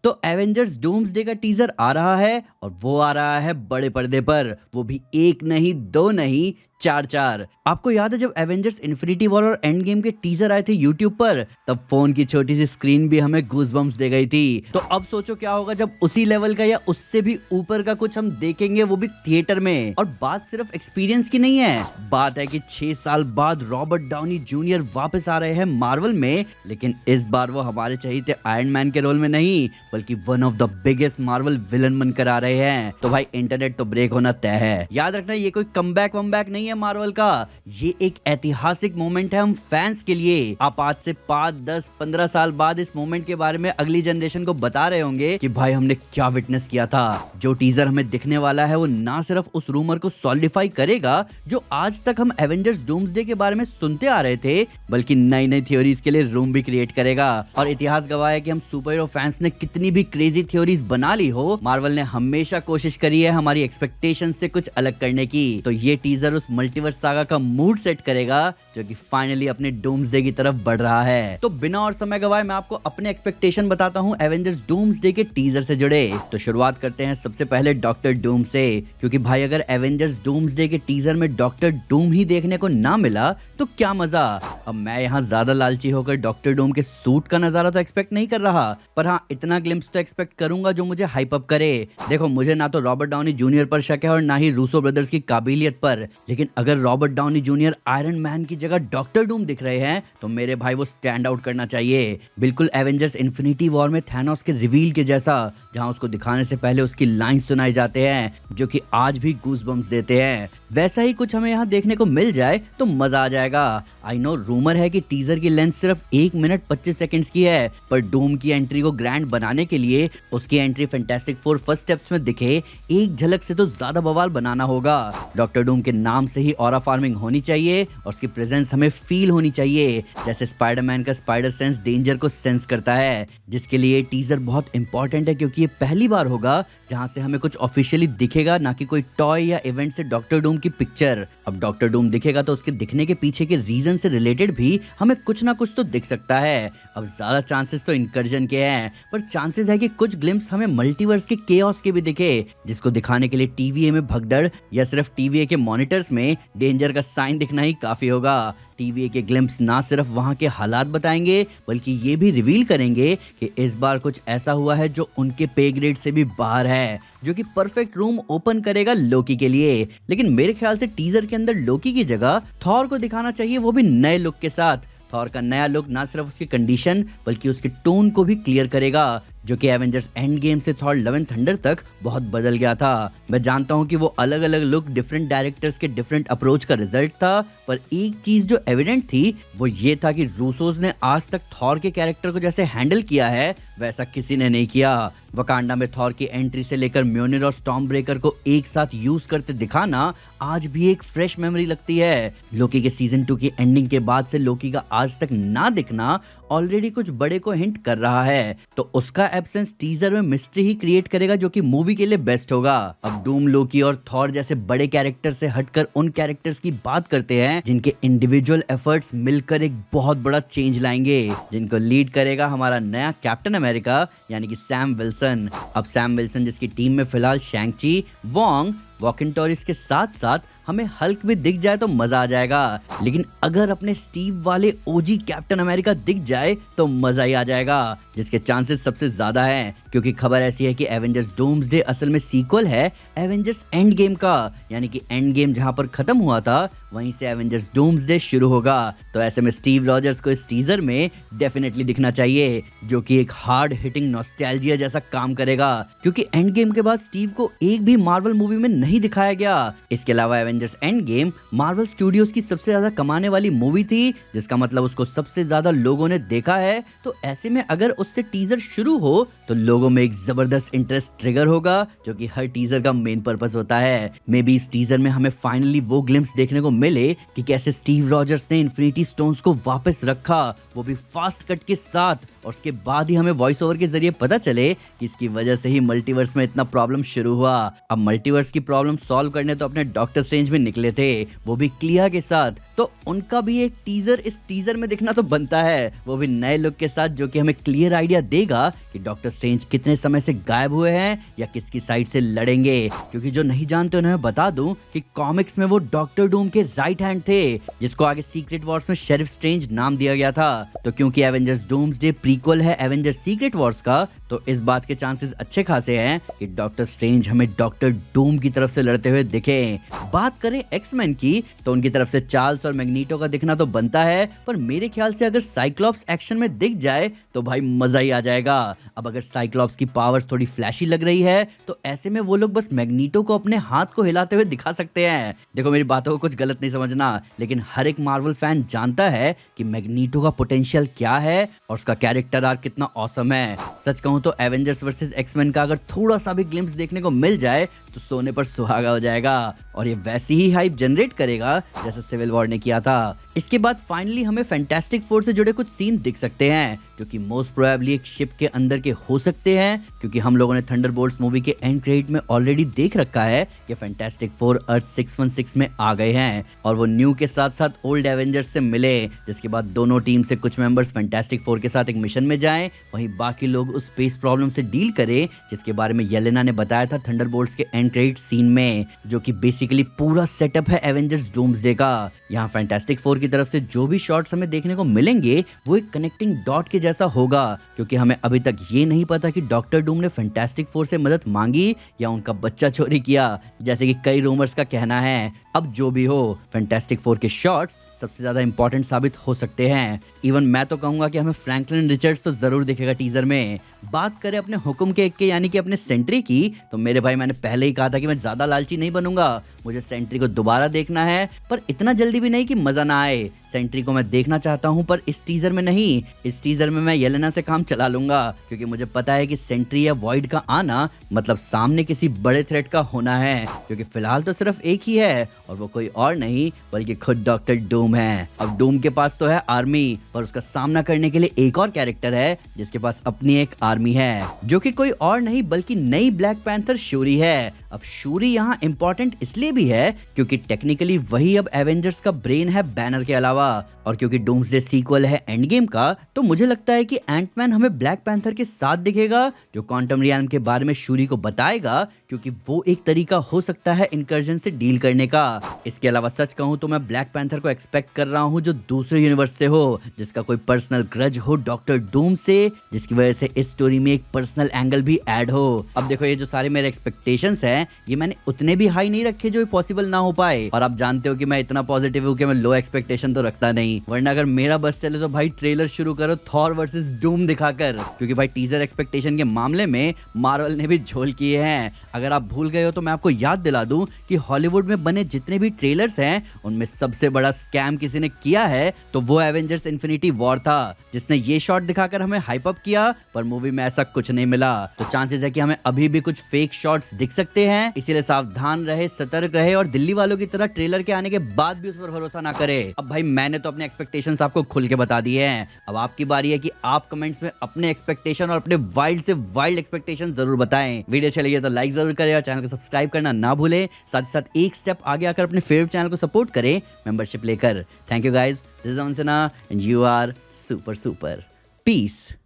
तो Avengers doomsday का teaser आ रहा है और वो आ रहा है बड़े पर्दे पर, वो भी एक नहीं दो नहीं चार चार। आपको याद है जब एवेंजर्स इन्फिनिटी वॉर और एंड गेम के टीजर आए थे यूट्यूब पर, तब फोन की छोटी सी स्क्रीन भी हमें गूज़बम्प्स दे गई थी। तो अब सोचो क्या होगा जब उसी लेवल का या उससे भी ऊपर का कुछ हम देखेंगे, वो भी थिएटर में। और बात सिर्फ एक्सपीरियंस की नहीं है, बात है कि 6 साल बाद रॉबर्ट डाउनी जूनियर वापस आ रहे हैं मार्वल में, लेकिन इस बार वो हमारे चाहिए आयरन मैन के रोल में नहीं, बल्कि one of the biggest Marvel villain बनकर आ रहे हैं। तो भाई इंटरनेट तो ब्रेक होना तय है। याद रखना ये कोई कमबैक वमबैक नहीं है मार्वल का, ये एक ऐतिहासिक मोमेंट है हम फैंस के लिए। आप आज से 5, 10, 15 साल बाद इस मोमेंट के बारे में अगली जनरेशन को बता रहे होंगे कि भाई हमने क्या विटनेस किया था। जो टीजर हमें दिखने वाला है वो ना सिर्फ उस रूमर को सॉलिडिफाई करेगा जो आज तक हम एवेंजर्स डूम्सडे के बारे में सुनते आ रहे थे, बल्कि नई नई थ्योरीज के लिए रूम भी क्रिएट करेगा। और इतिहास गवाह है कि हम सुपर हीरो फैंस ने कितनी भी क्रेजी थ्योरीज बना ली हो, मार्वल ने हमेशा कोशिश करी है हमारी एक्सपेक्टेशन से कुछ अलग करने की। तो ये टीजर उस मल्टीवर्स सागा का मूड सेट करेगा जो कि फाइनली अपने डूम्सडे की तरफ बढ़ रहा है। तो बिना और समय गवाए मैं आपको अपने एक्सपेक्टेशन बताता हूँ एवेंजर्स डूम्सडे के टीजर से जुड़े। तो शुरुआत करते हैं सबसे पहले डॉक्टर डूम से, क्योंकि भाई अगर एवेंजर्स डूम्सडे के टीजर में डॉक्टर डूम ही देखने को ना मिला तो क्या मजा। अब मैं यहाँ ज्यादा लालची होकर डॉक्टर डूम के सूट का नजारा तो एक्सपेक्ट नहीं कर रहा, पर हाँ इतना ग्लिम्स तो एक्सपेक्ट करूंगा जो मुझे हाइप अप करे। देखो मुझे ना तो रॉबर्ट डाउनी जूनियर पर शक है और ना ही रूसो ब्रदर्स की काबिलियत पर, लेकिन अगर Robert Downey junior iron man की जगह डॉक्टर डूम दिख रहे हैं तो मेरे भाई वो स्टैंड आउट करना चाहिए। बिल्कुल एवेंजर्स इन्फिनिटी वॉर में थैनोस के रिवील के जैसा, जहां उसको दिखाने से पहले उसकी लाइंस सुनाई जाते हैं जो कि आज भी गूज़बम्प्स देते हैं, वैसा ही कुछ हमें यहाँ देखने को मिल जाए तो मजा आ जाएगा। आई नो रूमर है कि टीजर की लेंथ सिर्फ 1 मिनट 25 सेकंड्स की है, पर डूम की एंट्री को ग्रैंड बनाने के लिए उसकी entry fantastic four first steps में दिखे एक झलक से तो ज्यादा बवाल बनाना होगा। डॉक्टर डूम के नाम से ही ऑरा फार्मिंग होनी चाहिए और उसकी प्रेजेंस हमें फील होनी चाहिए, जैसे स्पाइडरमैन का स्पाइडर सेंस डेंजर को सेंस करता है, जिसके लिए टीजर बहुत इंपॉर्टेंट है क्योंकि ये पहली बार होगा जहां से हमें कुछ ऑफिशियली दिखेगा, ना कि कोई टॉय या इवेंट से डॉक्टर डूम की पिक्चर। अब डॉक्टर डूम दिखेगा तो उसके दिखने के पीछे के रीजन से रिलेटेड भी हमें कुछ ना कुछ तो दिख सकता है। अब ज्यादा चांसेस तो इनकर्जन के हैं, पर चांसेस है कि कुछ ग्लिम्स हमें मल्टीवर्स के केओस के भी दिखे, जिसको दिखाने के लिए टीवीए में भगदड़ या सिर्फ टीवीए के मॉनिटर्स में डेंजर का साइन दिखना ही काफी होगा। टीवीए के ग्लिम्स ना सिर्फ वहां के हालात बताएंगे बल्कि ये भी रिवील करेंगे कि इस बार कुछ ऐसा हुआ है जो उनके पे ग्रेड से भी बाहर है, जो कि परफेक्ट रूम ओपन करेगा लोकी के लिए। लेकिन मेरे ख्याल से टीजर के अंदर लोकी की जगह थॉर को दिखाना चाहिए, वो भी नए लुक के साथ। थॉर का नया लुक ना सिर्फ उसकी कंडीशन बल्कि उसके टोन को भी क्लियर करेगा, जो कि एवेंजर्स एंड गेम से थॉर लव एंड थंडर तक बहुत बदल गया था। मैं जानता हूं कि वो अलग अलग लुक डिफरेंट डायरेक्टर्स के डिफरेंट अप्रोच का रिजल्ट था, पर एक चीज जो एविडेंट थी वो ये था कि रूसोस ने आज तक थॉर के कैरेक्टर को जैसे हैंडल किया है वैसा किसी ने नहीं किया। वकांडा में थॉर की एंट्री से लेकर म्योनिर और स्टॉर्म ब्रेकर को एक साथ यूज करते दिखाना आज भी एक फ्रेश मेमोरी लगती है। लोकी के सीजन 2 की एंडिंग के बाद से लोकी का आज तक ना दिखना ऑलरेडी कुछ बड़े को हिंट कर रहा है, तो उसका एब्सेंस टीजर में मिस्ट्री ही क्रिएट करेगा जो कि मूवी के लिए बेस्ट होगा। अब डूम, लोकी और थॉर जैसे बड़े कैरेक्टर से हटकर उन कैरेक्टर्स की बात करते हैं जिनके इंडिविजुअल एफर्ट्स मिलकर एक बहुत बड़ा चेंज लाएंगे, जिनको लीड करेगा हमारा नया कैप्टन अमेरिका यानी कि सैम विल्सन। अब सैम विल्सन जिसकी टीम में फिलहाल शैंग-ची, वॉन्ग, वॉकिन टॉरिस के साथ साथ हमें हल्क भी दिख जाए तो मजा आ जाएगा, लेकिन अगर अपने स्टीव वाले ओजी कैप्टन अमेरिका दिख जाए तो मजा ही आ जाएगा, जिसके चांसेस सबसे ज्यादा हैं क्योंकि खबर ऐसी है कि एवेंजर्स डूम्सडे असल में सीक्वल है एवेंजर्स एंड गेम का, यानी कि एंड गेम जहां पर खत्म हुआ था वहीं से एवेंजर्स डूम्सडे शुरू होगा। तो ऐसे में स्टीव रॉजर्स को इस टीजर में डेफिनेटली दिखना चाहिए, जो कि एक हार्ड हिटिंग नॉस्टैल्जिया जैसा काम करेगा, क्योंकि एंड गेम के बाद स्टीव को एक भी मार्वल मूवी में नहीं दिखाया गया। इसके अलावा Avengers end game Marvel studios की सबसे ज्यादा कमाने वाली मूवी थी, जिसका मतलब उसको सबसे ज्यादा लोगों ने देखा है। तो ऐसे में अगर उससे टीजर शुरू हो तो लोगों में एक जबरदस्त इंटरेस्ट ट्रिगर होगा, जो कि हर टीजर का मेन पर्पस होता है। मे बी इस टीजर में हमें फाइनली वो ग्लिम्स देखने को मिले कि कैसे स्टीव रॉजर्स ने इन्फिनिटी स्टोन्स को वापस रखा, वो भी फास्ट कट के साथ, और उसके बाद ही हमें वॉइस ओवर के जरिए पता चले कि इसकी वजह से ही मल्टीवर्स में इतना प्रॉब्लम शुरू हुआ। अब मल्टीवर्स की प्रॉब्लम सॉल्व करने तो अपने डॉक्टर स्ट्रेंज भी निकले थे, वो भी क्लिया के साथ, तो उनका भी एक टीजर इस टीजर में दिखना तो बनता है, वो भी नए लुक के साथ, जो कि हमें क्लियर आइडिया देगा कि डॉक्टर स्ट्रेंज कितने समय से गायब हुए हैं या किसकी साइड से लड़ेंगे। क्योंकि जो नहीं जानते उन्हें बता दूं कि कॉमिक्स में वो डॉक्टर डूम के राइट हैंड थे, जिसको आगे सीक्रेट वॉर्स में शेरिफ स्ट्रेंज नाम दिया गया था। तो क्योंकि एवेंजर्स डूम्सडे प्रीक्वल है एवेंजर्स सीक्रेट वॉर्स का, तो इस बात के चांसेस अच्छे खासे हैं कि डॉक्टर स्ट्रेंज हमें डॉक्टर डूम की तरफ से लड़ते हुए दिखे। बात करें एक्समैन की, तो उनकी तरफ से चार्ल्स और मैग्नीटो का दिखना तो बनता है, पर मेरे ख्याल से अगर साइक्लॉप्स एक्शन में दिख जाए तो भाई मजा ही आ जाएगा। अब अगर साइक्लॉप्स की पावर्स थोड़ी फ्लैशी लग रही है तो ऐसे में वो लोग बस मैग्नीटो को अपने हाथ को हिलाते हुए दिखा सकते हैं। देखो मेरी बातों को कुछ गलत नहीं समझना, लेकिन हर एक मार्वल फैन जानता है कि मैग्नीटो का पोटेंशियल क्या है और उसका कैरेक्टर आर्क कितना ऑसम है। सच कहूं तो एवेंजर्स वर्सेस एक्समैन का अगर थोड़ा सा भी ग्लिम्स देखने को मिल जाए तो सोने पर सुहागा हो जाएगा और ये वैसी ही हाइप जनरेट करेगा जैसे सिविल वॉर ने किया था। इसके बाद फाइनली हमें फैंटास्टिक फोर से जुड़े कुछ सीन दिख सकते हैं जो कि मोस्ट प्रोबेबली एक शिप के अंदर के हो सकते हैं, क्योंकि हम लोगों ने थंडरबोल्ट्स मूवी के एंड क्रेडिट में ऑलरेडी देख रखा है कि फैंटास्टिक फोर अर्थ 616 में आ गए हैं और वो न्यू के साथ साथ ओल्ड एवेंजर्स से मिले, जिसके बाद दोनों टीम से कुछ मेंबर्स फैंटास्टिक फोर के साथ एक मिशन में जाएं, वहीं बाकी लोग उस स्पेस प्रॉब्लम से डील करें जिसके बारे में येलेना ने बताया था थंडरबोल्ट्स के एंड क्रेडिट सीन में, जो कि बेसिकली पूरा सेटअप है एवेंजर्स डूम्सडे का। यहाँ फैंटास्टिक फोर की तरफ से जो भी शॉट्स हमें देखने को मिलेंगे वो एक कनेक्टिंग डॉट के जैसा होगा, क्योंकि हमें अभी तक ये नहीं पता कि डॉक्टर डूम ने फैंटास्टिक फोर से मदद मांगी या उनका बच्चा चोरी किया, जैसे कि कई रूमर्स का कहना है। अब जो भी हो, फैंटास्टिक फोर के शॉट्स सबसे ज्यादा इंपॉर्टेंट साबित हो सकते हैं। इवन मैं तो कहूंगा कि हमें फ्रैंकलिन रिचर्ड्स तो जरूर दिखेगा टीजर में। बात करें अपने हुक्म के एक के यानी कि अपने सेंट्री की, तो मेरे भाई मैंने पहले ही कहा था कि मैं ज्यादा लालची नहीं बनूंगा, मुझे सेंट्री को दोबारा देखना है, पर इतना जल्दी भी नहीं कि मजा ना आए। सेंट्री को मैं देखना चाहता हूं पर इस टीजर में नहीं, इस टीजर में मैं येलेना से काम चला लूंगा, क्योंकि मुझे पता है कि सेंट्री या वॉइड का आना मतलब सामने किसी बड़े थ्रेट का होना है, क्योंकि फिलहाल तो सिर्फ एक ही है और वो कोई और नहीं बल्कि खुद डॉक्टर डूम है। अब डूम के पास तो है आर्मी, पर उसका सामना करने के लिए एक और कैरेक्टर है जिसके पास अपनी एक आर्मी है, जो कि कोई और नहीं बल्कि नई ब्लैक पैंथर शूरी है। अब शूरी यहाँ इंपॉर्टेंट इसलिए भी है क्योंकि टेक्निकली वही अब एवेंजर्स का ब्रेन है बैनर के अलावा, और क्योंकि डूम्सडे सीक्वल है एंड गेम का, तो मुझे लगता है कि एंटमैन हमें ब्लैक पैंथर के साथ दिखेगा जो क्वांटम रियल्म के बारे में शूरी को बताएगा, क्योंकि वो एक तरीका हो सकता है इनकर्जन से डील करने का। इसके अलावा सच कहूं तो मैं ब्लैक पैंथर को एक्सपेक्ट कर रहा हूं जो दूसरे यूनिवर्स से हो, जिसका कोई पर्सनल ग्रज हो डॉक्टर डूम से, जिसकी वजह से इस स्टोरी में एक पर्सनल एंगल भी ऐड हो। अब देखो ये जो सारे मेरे एक्सपेक्टेशंस हैं ये मैंने उतने भी हाई नहीं रखे जो पॉसिबल ना हो पाए, और आप जानते हो कि मैं इतना पॉजिटिव हूं कि मैं लो एक्सपेक्टेशन तो रखता नहीं, वरना अगर मेरा बस चले तो भाई ट्रेलर शुरू करो थॉर वर्सेस डूम दिखाकर, क्योंकि भाई टीजर एक्सपेक्टेशन के मामले में मार्वल ने भी झोल किए हैं। अगर आप भूल गए हो तो मैं आपको याद दिला दूं कि हॉलीवुड में बने जितने भी ट्रेलर्स हैं उनमें सबसे बड़ा स्कैम किसी ने किया है तो वो एवेंजर्स इन्फिनिटी वॉर था, जिसने ये शॉट दिखाकर हमें हाइप अप किया पर मूवी में ऐसा कुछ नहीं मिला। तो चांसेस है कि हमें अभी भी कुछ फेक शॉट्स दिख सकते हैं, इसीलिए सावधान रहे, सतर्क रहे और दिल्ली वालों की तरह ट्रेलर के आने के बाद भी उस पर भरोसा ना करे। अब भाई मैंने तो अपने एक्सपेक्टेशंस आपको खुल के बता दिए हैं, अब आपकी बारी है कि आप कमेंट्स में अपने एक्सपेक्टेशन और अपने वाइल्ड से वाइल्ड एक्सपेक्टेशन जरूर बताएं। वीडियो अच्छी लगी तो लाइक जरूर करें और चैनल को सब्सक्राइब करना ना भूलें, साथ ही साथ एक स्टेप आगे आकर अपने फेवरेट चैनल को सपोर्ट करें मेंबरशिप लेकर। Thank you guys, this is Aman Sinha and you are super super. Piece.